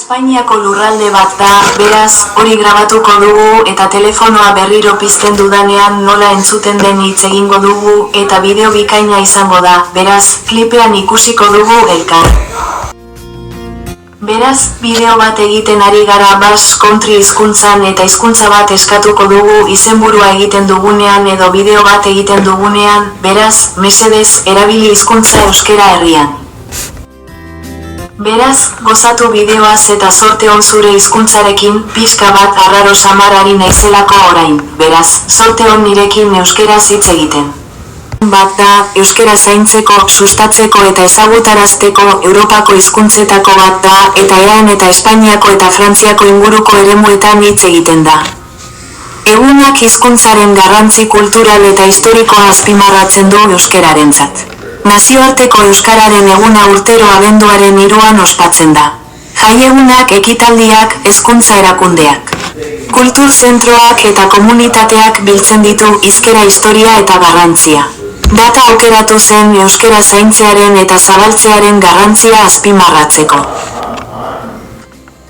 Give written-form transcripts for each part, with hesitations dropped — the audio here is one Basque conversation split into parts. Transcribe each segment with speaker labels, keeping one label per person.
Speaker 1: Espainiako lurralde bat da, beraz, hori grabatuko dugu eta telefonoa berriro pizten dudanean nola entzuten den hitz egingo dugu eta bideo bikaina izango da, beraz, klipean ikusiko dugu elkar. Beraz, bideo bat egiten ari gara Basque Country hizkuntzan eta hizkuntza bat eskatuko dugu izenburua egiten dugunean edo bideo bat egiten dugunean, beraz, mesedez, erabili hizkuntza euskera herrian. Beraz, gozatu bideoaz eta zorte on zure hizkuntzarekin, pixka bat arraro samar ari naizelako orain, beraz, zorte on nirekin euskeraz hitz egiten. Bat da, euskera zaintzeko, sustatzeko eta ezagutarazteko Europako hizkuntzetako bat da, eta Ean eta Espainiako eta Frantziako inguruko eremuetan hitz egiten da. Egunak hizkuntzaren garrantzi kultural eta historikoa azpimarratzen du euskerarentzat. Nazioarteko euskararen eguna urtero abenduaren 3an ospatzen da. Jaiegunak, ekitaldiak, hezkuntza erakundeak. Kultur zentroak eta komunitateak biltzen ditu hizkera historia eta garrantzia. Data aukeratu zen euskera zaintzearen eta zabaltzearen garrantzia azpimarratzeko.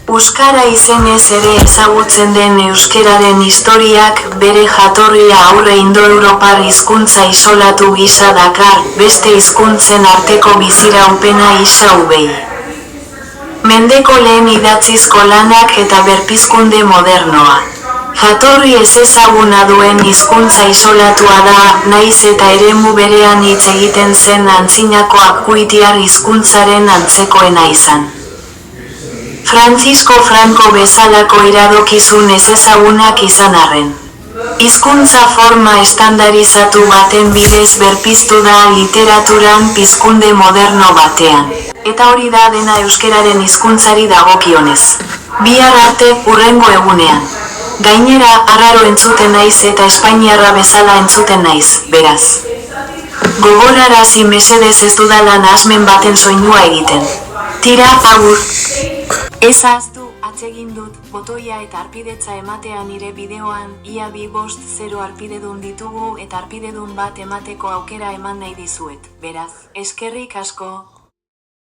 Speaker 1: Euskara izenez ere ezagutzen den euskeraren historiak bere jatorria aurre indoeuropar hizkuntza isolatu gisa dakar, beste hizkuntzen arteko biziraupena isa-ubei. Mendeko lehen idatzizko lanak eta berpizkunde modernoa. Jatorri ezezaguna duen hizkuntza isolatua da, nahiz eta eremu berean hitz egiten zen antzinako akuitiar hizkuntzaren antzekoena izan. Francisco Franco bezalako iradokizun ezezagunak izan arren. Hizkuntza forma estandarizatu baten bidez berpiztu da literaturan pizkunde moderno batean. Eta hori da dena euskeraren hizkuntzari dagokionez. Bihar arte, hurrengo egunean. Gainera, arraro entzuten naiz eta espainiarra bezala entzuten naiz, beraz. Gogorarazi mesedez ez dudala nahasmen baten soinua egiten. Tira, agur! Ez ahaztu, atsegin dut, botoia eta arpidetza ematea nire bideoan, ia 250 arpidedun ditugu eta arpidedun bat emateko aukera eman nahi dizuet, beraz, eskerrik asko.